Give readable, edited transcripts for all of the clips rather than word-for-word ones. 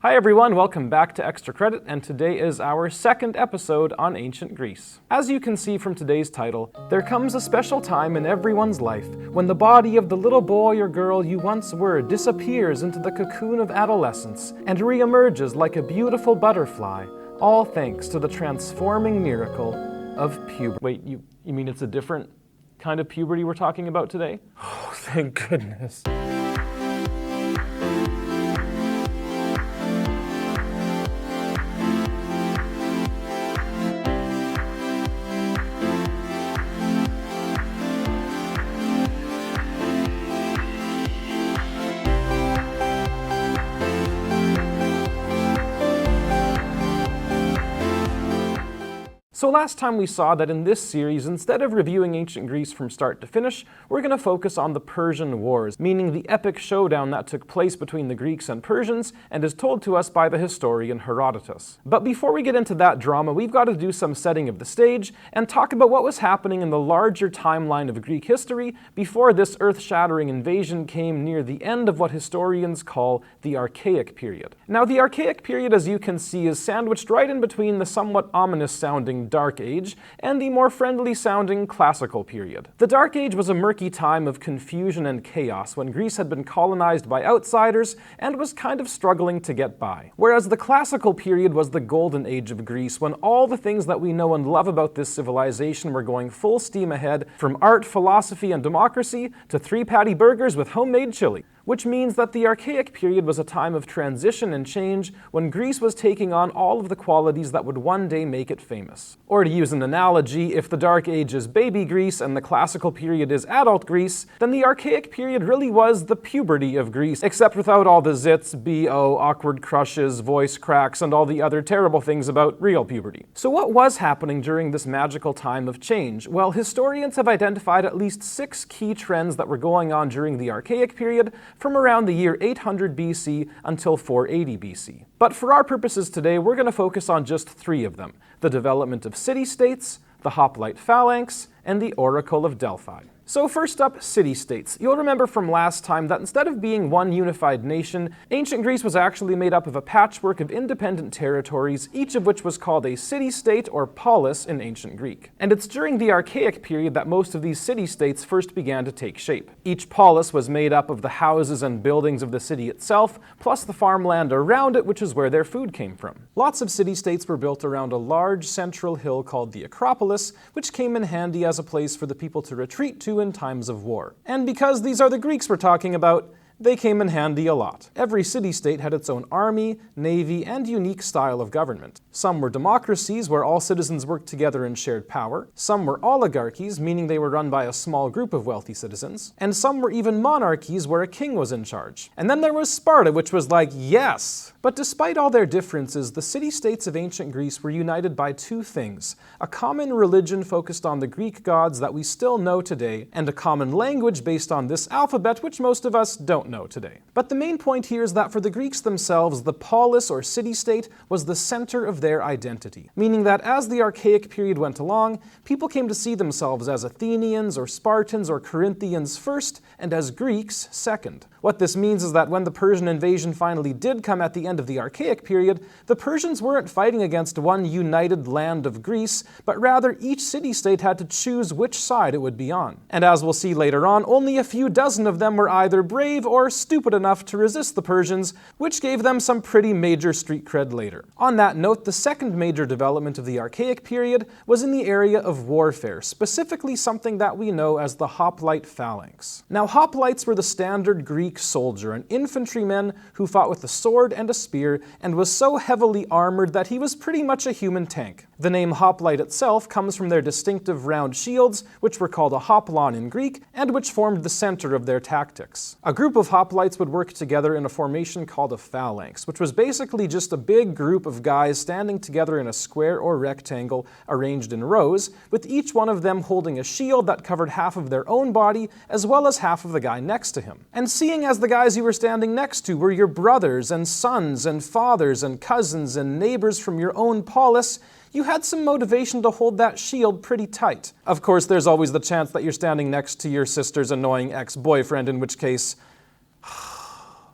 Hi everyone, welcome back to Extra Credit, and today is our second episode on ancient Greece. As you can see from today's title, there comes a special time in everyone's life when the body of the little boy or girl you once were disappears into the cocoon of adolescence and reemerges like a beautiful butterfly, all thanks to the transforming miracle of puberty. Wait, you mean it's a different kind of puberty we're talking about today? Oh, thank goodness. So last time we saw that in this series, instead of reviewing ancient Greece from start to finish, we're going to focus on the Persian Wars, meaning the epic showdown that took place between the Greeks and Persians and is told to us by the historian Herodotus. But before we get into that drama, we've got to do some setting of the stage and talk about what was happening in the larger timeline of Greek history before this earth-shattering invasion came near the end of what historians call the Archaic period. Now, the Archaic period, as you can see, is sandwiched right in between the somewhat ominous-sounding Dark Age and the more friendly-sounding Classical period. The Dark Age was a murky time of confusion and chaos when Greece had been colonized by outsiders and was kind of struggling to get by. Whereas the Classical period was the golden age of Greece, when all the things that we know and love about this civilization were going full steam ahead, from art, philosophy, and democracy to 3-patty burgers with homemade chili. Which means that the Archaic period was a time of transition and change when Greece was taking on all of the qualities that would one day make it famous. Or to use an analogy, if the Dark Age is baby Greece and the Classical period is adult Greece, then the Archaic period really was the puberty of Greece, except without all the zits, BO, awkward crushes, voice cracks, and all the other terrible things about real puberty. So what was happening during this magical time of change? Well, historians have identified at least 6 key trends that were going on during the Archaic period, from around the year 800 BC until 480 BC. But for our purposes today, we're going to focus on just 3 of them: the development of city-states, the hoplite phalanx, and the Oracle of Delphi. So first up, city-states. You'll remember from last time that instead of being one unified nation, ancient Greece was actually made up of a patchwork of independent territories, each of which was called a city-state or polis in ancient Greek. And it's during the Archaic period that most of these city-states first began to take shape. Each polis was made up of the houses and buildings of the city itself, plus the farmland around it, which is where their food came from. Lots of city-states were built around a large central hill called the Acropolis, which came in handy as a place for the people to retreat to in times of war. And because these are the Greeks we're talking about, they came in handy a lot. Every city-state had its own army, navy, and unique style of government. Some were democracies, where all citizens worked together and shared power. Some were oligarchies, meaning they were run by a small group of wealthy citizens. And some were even monarchies, where a king was in charge. And then there was Sparta, which was like, yes! But despite all their differences, the city-states of ancient Greece were united by 2 things: a common religion focused on the Greek gods that we still know today, and a common language based on this alphabet, which most of us don't know today. But the main point here is that for the Greeks themselves, the polis or city-state was the center of their identity, meaning that as the Archaic period went along, people came to see themselves as Athenians or Spartans or Corinthians first, and as Greeks second. What this means is that when the Persian invasion finally did come at the end of the Archaic period, the Persians weren't fighting against one united land of Greece, but rather each city-state had to choose which side it would be on. And as we'll see later on, only a few dozen of them were either brave or stupid enough to resist the Persians, which gave them some pretty major street cred later. On that note, the second major development of the Archaic period was in the area of warfare, specifically something that we know as the hoplite phalanx. Now, hoplites were the standard Greek soldier, an infantryman who fought with a sword and a spear and was so heavily armored that he was pretty much a human tank. The name hoplite itself comes from their distinctive round shields, which were called a hoplon in Greek, and which formed the center of their tactics. A group of hoplites would work together in a formation called a phalanx, which was basically just a big group of guys standing together in a square or rectangle arranged in rows, with each one of them holding a shield that covered half of their own body as well as half of the guy next to him. And seeing as the guys you were standing next to were your brothers and sons and fathers and cousins and neighbors from your own polis, you had some motivation to hold that shield pretty tight. Of course, there's always the chance that you're standing next to your sister's annoying ex-boyfriend, in which case,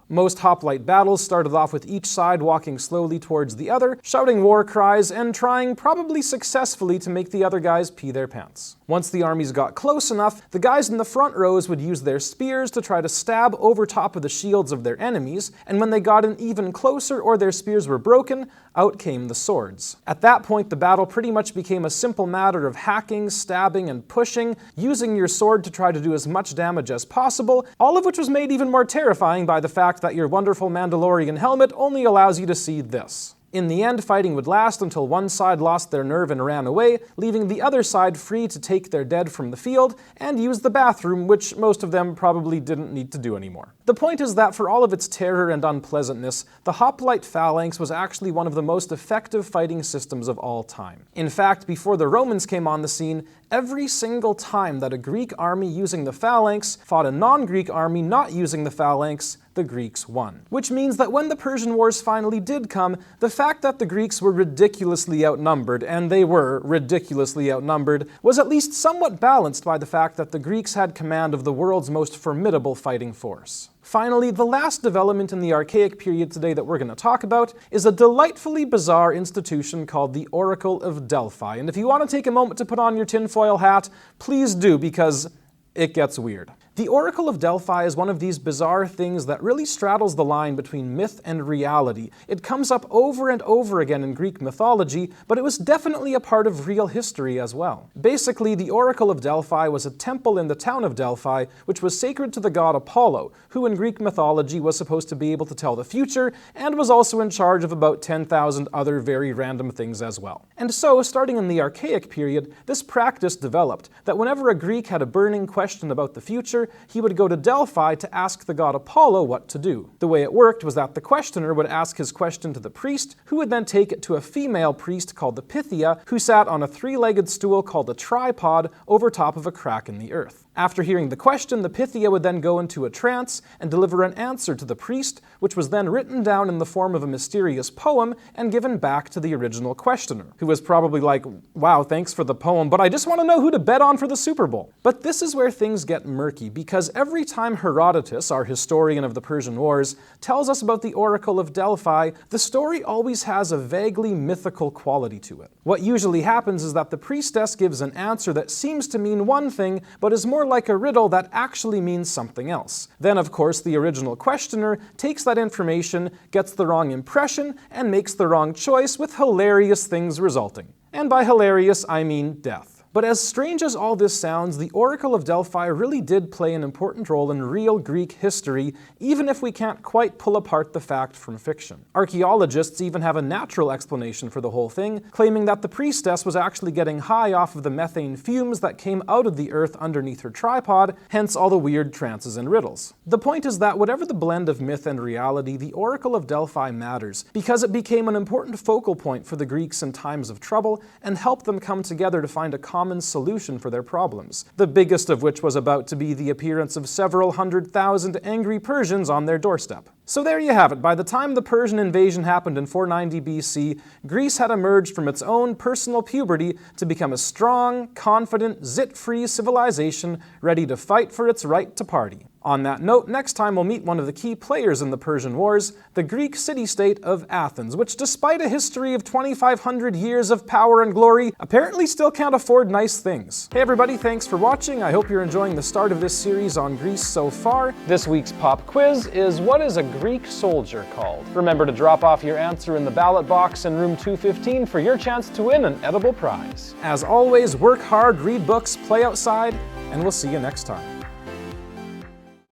Most hoplite battles started off with each side walking slowly towards the other, shouting war cries, and trying, probably successfully, to make the other guys pee their pants. Once the armies got close enough, the guys in the front rows would use their spears to try to stab over top of the shields of their enemies, and when they got in even closer or their spears were broken, out came the swords. At that point, the battle pretty much became a simple matter of hacking, stabbing, and pushing, using your sword to try to do as much damage as possible, all of which was made even more terrifying by the fact that your wonderful Mandalorian helmet only allows you to see this. In the end, fighting would last until one side lost their nerve and ran away, leaving the other side free to take their dead from the field and use the bathroom, which most of them probably didn't need to do anymore. The point is that for all of its terror and unpleasantness, the hoplite phalanx was actually one of the most effective fighting systems of all time. In fact, before the Romans came on the scene, every single time that a Greek army using the phalanx fought a non-Greek army not using the phalanx, the Greeks won. Which means that when the Persian Wars finally did come, the fact that the Greeks were ridiculously outnumbered, and they were ridiculously outnumbered, was at least somewhat balanced by the fact that the Greeks had command of the world's most formidable fighting force. Finally, the last development in the Archaic period today that we're going to talk about is a delightfully bizarre institution called the Oracle of Delphi. And if you want to take a moment to put on your tinfoil hat, please do, because it gets weird. The Oracle of Delphi is one of these bizarre things that really straddles the line between myth and reality. It comes up over and over again in Greek mythology, but it was definitely a part of real history as well. Basically, the Oracle of Delphi was a temple in the town of Delphi, which was sacred to the god Apollo, who in Greek mythology was supposed to be able to tell the future, and was also in charge of about 10,000 other very random things as well. And so, starting in the Archaic period, this practice developed that whenever a Greek had a burning question about the future, he would go to Delphi to ask the god Apollo what to do. The way it worked was that the questioner would ask his question to the priest, who would then take it to a female priest called the Pythia, who sat on a three-legged stool called a tripod over top of a crack in the earth. After hearing the question, the Pythia would then go into a trance and deliver an answer to the priest, which was then written down in the form of a mysterious poem and given back to the original questioner, who was probably like, wow, thanks for the poem, but I just want to know who to bet on for the Super Bowl. But this is where things get murky, because every time Herodotus, our historian of the Persian Wars, tells us about the Oracle of Delphi, the story always has a vaguely mythical quality to it. What usually happens is that the priestess gives an answer that seems to mean one thing, but is more like a riddle that actually means something else. Then, of course, the original questioner takes that information, gets the wrong impression, and makes the wrong choice, with hilarious things resulting. And by hilarious, I mean death. But as strange as all this sounds, the Oracle of Delphi really did play an important role in real Greek history, even if we can't quite pull apart the fact from fiction. Archaeologists even have a natural explanation for the whole thing, claiming that the priestess was actually getting high off of the methane fumes that came out of the earth underneath her tripod, hence all the weird trances and riddles. The point is that whatever the blend of myth and reality, the Oracle of Delphi matters, because it became an important focal point for the Greeks in times of trouble, and helped them come together to find a common solution for their problems, the biggest of which was about to be the appearance of several 100,000 angry Persians on their doorstep. So there you have it. By the time the Persian invasion happened in 490 BC, Greece had emerged from its own personal puberty to become a strong, confident, zit-free civilization ready to fight for its right to party. On that note, next time we'll meet one of the key players in the Persian Wars, the Greek city-state of Athens, which despite a history of 2,500 years of power and glory, apparently still can't afford nice things. Hey everybody, thanks for watching. I hope you're enjoying the start of this series on Greece so far. This week's pop quiz is, what is a Greek soldier called? Remember to drop off your answer in the ballot box in room 215 for your chance to win an edible prize. As always, work hard, read books, play outside, and we'll see you next time.